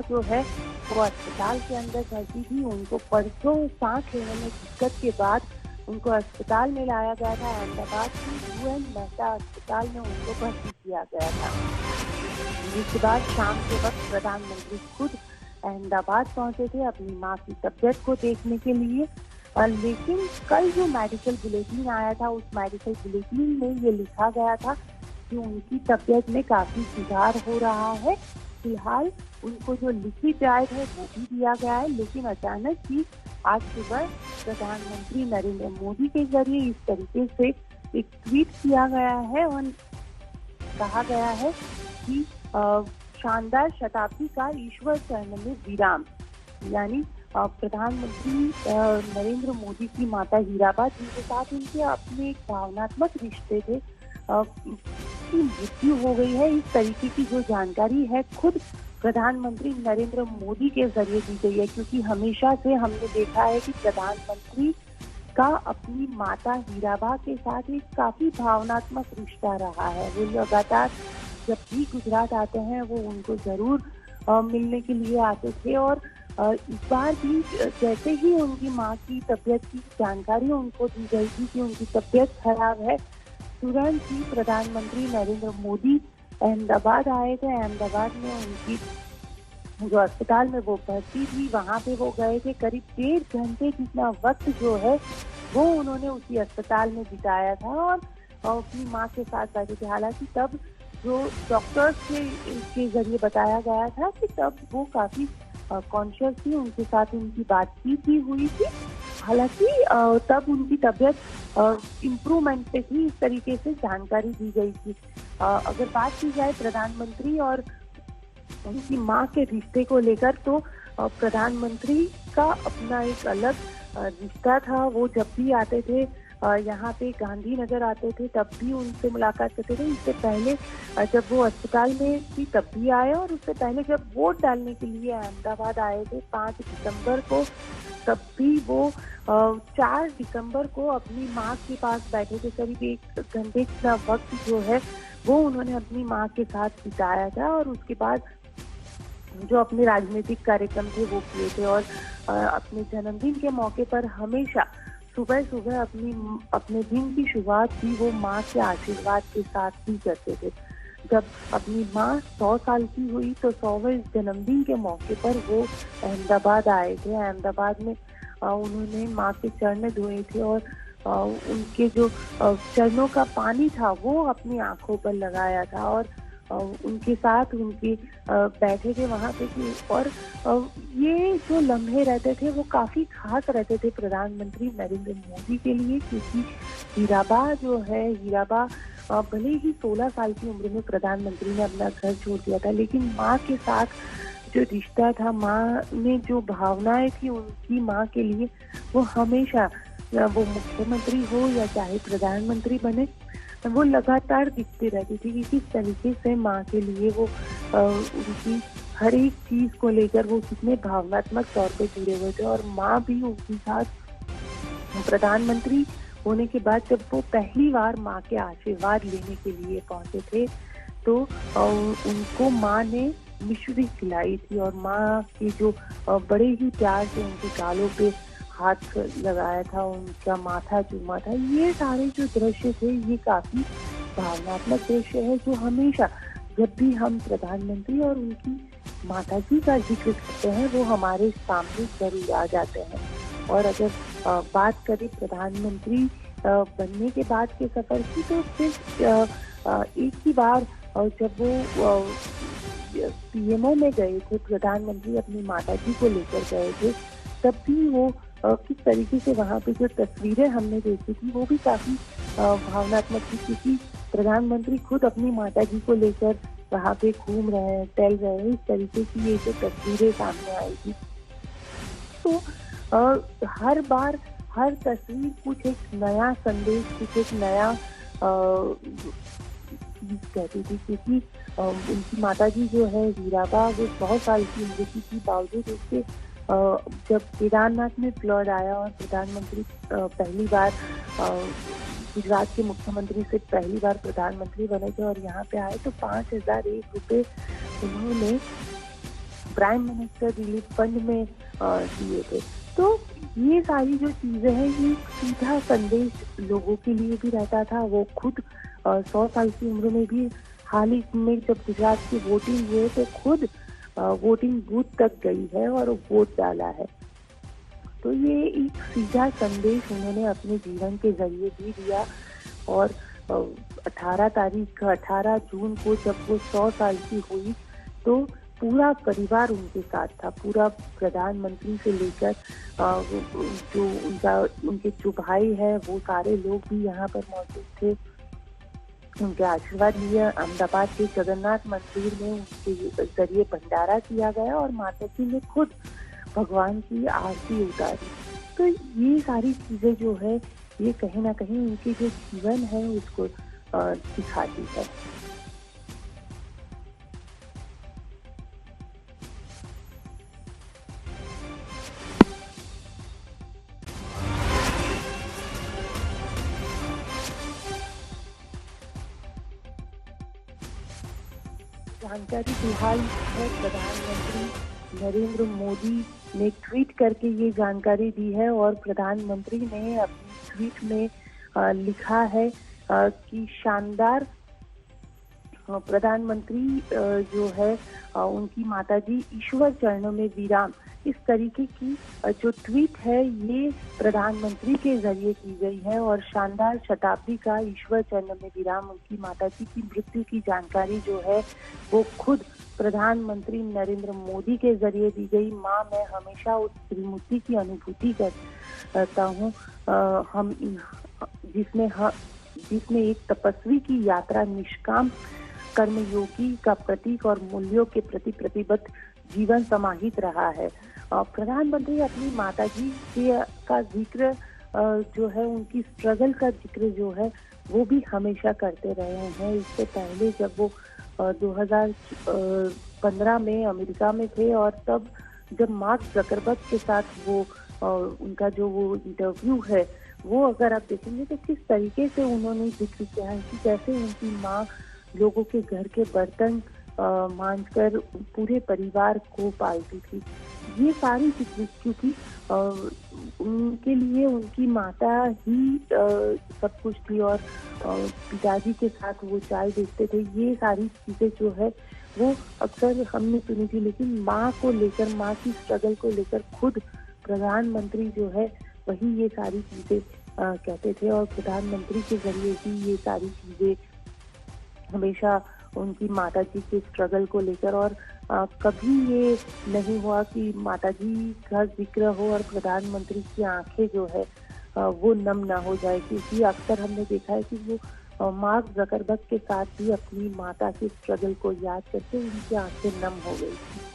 जो है वो अस्पताल के अंदर भर्ती थी। उनको परसों सांस लेने में दिक्कत के बाद उनको अस्पताल में लाया गया था। अहमदाबाद की UN मेहता अस्पताल में उनको भर्ती किया गया था, जिसके बाद शाम के वक्त प्रधानमंत्री खुद अहमदाबाद पहुंचे थे अपनी मां की तबीयत को देखने के लिए। लेकिन कल जो मेडिकल बुलेटिन आया था, उस मेडिकल बुलेटिन में ये लिखा गया था कि उनकी तबीयत में काफी सुधार हो रहा है। फिलहाल उनको जो लिखित डाइट है वो भी दिया गया है, लेकिन अचानक ही आज सुबह प्रधानमंत्री नरेंद्र मोदी के जरिए इस तरीके से एक ट्वीट किया गया है और कहा गया है कि शानदार शताब्दी का ईश्वर चरण में विराम। यानी प्रधानमंत्री नरेंद्र मोदी की माता हीराबा, जिनके साथ उनके अपने एक भावनात्मक रिश्ते थे, की मृत्यु हो गई है। इस तरीके की जो जानकारी है खुद प्रधानमंत्री नरेंद्र मोदी के जरिए दी गई है, क्योंकि हमेशा से हमने देखा है कि प्रधानमंत्री का अपनी माता हीराबा के साथ एक काफी भावनात्मक रिश्ता रहा है। वो लगातार जब भी गुजरात आते हैं वो उनको जरूर मिलने के लिए आते थे और इस बार भी जैसे ही उनकी मां की तबीयत की जानकारी उनको दी गई थी कि उनकी तबीयत खराब है, तुरंत ही प्रधानमंत्री नरेंद्र मोदी अहमदाबाद आए थे। अहमदाबाद में उनकी जो अस्पताल में वो भर्ती थी वहां पे वो गए थे। करीब 1.5 घंटे जितना वक्त जो है वो उन्होंने उसी अस्पताल में बिताया था और अपनी मां के साथ बैठे थे। हालांकि तब जो डॉक्टर्स के जरिए बताया गया था कि तब वो काफी कॉन्शियस थी, उनके साथ उनकी बातचीत भी हुई थी। हालांकि तब उनकी तबीयत इम्प्रूवमेंट पे थी, इस तरीके से जानकारी दी गई थी। अगर बात की जाए प्रधानमंत्री और उनकी मां के रिश्ते को लेकर, तो प्रधानमंत्री का अपना एक अलग रिश्ता था। वो जब भी आते थे यहाँ पे गांधीनगर आते थे तब भी उनसे मुलाकात करते थे। इससे पहले जब वो अस्पताल में थी तब भी आए और उससे पहले जब वोट डालने के लिए अहमदाबाद आए थे 5 दिसंबर को, तब भी वो 4 दिसंबर को अपनी माँ के पास बैठे थे। करीब 1 घंटे का वक्त जो है वो उन्होंने अपनी माँ के साथ बिताया था और उसके बाद जो अपने राजनीतिक कार्यक्रम थे वो किए थे। और अपने जन्मदिन के मौके पर हमेशा सुबह सुबह अपने दिन की शुरुआत भी वो माँ के आशीर्वाद के साथ ही करते थे। जब अपनी माँ 100 साल की हुई तो 100वें जन्मदिन के मौके पर वो अहमदाबाद आए थे। अहमदाबाद में उन्होंने माँ के चरण धोए थे और उनके जो चरणों का पानी था वो अपनी आंखों पर लगाया था और उनके साथ उनके बैठे थे वहाँ पे। और ये जो लम्हे रहते थे वो काफी खास रहते थे प्रधानमंत्री नरेंद्र मोदी के लिए, क्योंकि हीराबा जो है, हीराबा भले ही 16 साल की उम्र में प्रधानमंत्री ने अपना घर छोड़ दिया था, लेकिन माँ के साथ जो रिश्ता था, माँ में जो भावनाएं थी उनकी माँ के लिए, वो हमेशा, वो मुख्यमंत्री हो या चाहे प्रधानमंत्री बने, वो लगातार दिखती रहती थी कि किस तरीके से माँ के लिए वो उनकी हर एक चीज को लेकर वो कितने भावनात्मक तौर पे जुड़े हुए थे। और माँ भी उनके साथ प्रधानमंत्री होने के बाद जब वो पहली बार माँ के आशीर्वाद लेने के लिए पहुंचे थे तो उनको माँ ने मिश्री खिलाई थी और माँ के जो बड़े ही प्यार से उनके गालों पे हाथ लगाया था, उनका माथा चूमा था। ये सारे जो दृश्य थे ये काफी भावनात्मक दृश्य है जो हमेशा जब भी हम प्रधानमंत्री और उनकी माताजी का जिक्र करते हैं वो हमारे सामने जरूर आ जाते हैं। और अगर बात करें प्रधानमंत्री बनने के बाद के सफर की, तो सिर्फ एक ही बार जब वो पीएमओ में गए थे, प्रधानमंत्री अपनी माताजी को लेकर गए थे, तब भी वो किस तरीके से वहाँ पे जो तस्वीरें हमने देखी थी वो भी काफी भावनात्मक थी, क्योंकि प्रधानमंत्री खुद अपनी माताजी को लेकर वहाँ पे घूम रहे हैं, टहल रहे हैं, इस तरीके की ये जो तस्वीरें सामने आई थी। तो हर बार हर तस्वीर कुछ एक नया संदेश, कुछ एक नया चीज कहती थी, क्योंकि उनकी माताजी जो है हीराबा, वो 100 साल की उम्र की बावजूद उसके जब केदारनाथ में फ्लड आया और प्रधानमंत्री पहली बार गुजरात के मुख्यमंत्री से पहली बार प्रधानमंत्री बने थे और यहाँ पे आए तो 5,001 रुपये उन्होंने प्राइम मिनिस्टर रिलीफ फंड में दिए थे। तो ये सारी जो चीजें हैं, ये सीधा संदेश लोगों के लिए भी रहता था। वो खुद 100 साल की उम्र में भी हाल ही में जब गुजरात की वोटिंग हुई तो खुद वोटिंग बूथ तक गई है और वोट डाला है। तो ये एक सीधा संदेश उन्होंने अपने जीवन के जरिए भी दिया। और 18 जून को जब वो 100 साल की हुई तो पूरा परिवार उनके साथ था। पूरा प्रधानमंत्री से लेकर जो उनके जो भाई है वो सारे लोग भी यहाँ पर मौजूद थे। उनके आशीर्वाद लिए अहमदाबाद के जगन्नाथ मंदिर में उनके जरिए भंडारा किया गया और माता जी ने खुद भगवान की आरती उतारी। तो ये सारी चीजें जो है ये कहीं ना कहीं उनके जो जीवन है उसको दिखाती है। जानकारी फिलहाल है प्रधानमंत्री नरेंद्र मोदी ने ट्वीट करके ये जानकारी दी है और प्रधानमंत्री ने अपनी ट्वीट में लिखा है कि शानदार प्रधानमंत्री जो है उनकी माताजी ईश्वर चरणों में विराम। इस तरीके की जो ट्वीट है ये प्रधानमंत्री के जरिए की गई है और शानदार शताब्दी का ईश्वर चरणों में विराम। उनकी माताजी की मृत्यु की जानकारी जो है वो खुद प्रधानमंत्री नरेंद्र मोदी के जरिए दी गई। माँ, मैं हमेशा उस त्रिमूर्ति की अनुभूति करता हूँ हम जिसमें एक तपस्वी की यात्रा, निष्काम कर्मयोगी का प्रतीक और मूल्यों के प्रति प्रतिबद्ध जीवन समाहित रहा है। प्रधानमंत्री अपनी माताजी का जिक्र जो है, उनकी स्ट्रगल का जिक्र जो है वो भी हमेशा करते रहे हैं। इससे पहले जब वो 2015 में अमेरिका में थे और तब जब मार्क जकरबर्ग के साथ वो उनका जो वो इंटरव्यू है वो अगर आप देखेंगे तो किस तरीके से उन्होंने जिक्र किया है कि कैसे उनकी माँ लोगों के घर के बर्तन मांजकर पूरे परिवार को पालती थी। ये सारी चीजें क्योंकि उनके लिए उनकी माता ही सब कुछ थी और पिताजी के साथ वो चाय बेचते थे। ये सारी चीजें जो है वो अक्सर हमने सुनी थी, लेकिन माँ को लेकर, माँ की स्ट्रगल को लेकर खुद प्रधानमंत्री जो है वही ये सारी चीजें कहते थे और प्रधानमंत्री के जरिए ही ये सारी चीजें हमेशा उनकी माताजी के स्ट्रगल को लेकर। और कभी ये नहीं हुआ कि माताजी का जिक्र हो और प्रधानमंत्री की आंखें जो है वो नम ना हो जाए, क्योंकि अक्सर हमने देखा है कि वो मार्क जकरबर्ग के साथ भी अपनी माता के स्ट्रगल को याद करके उनकी आंखें नम हो गई थी।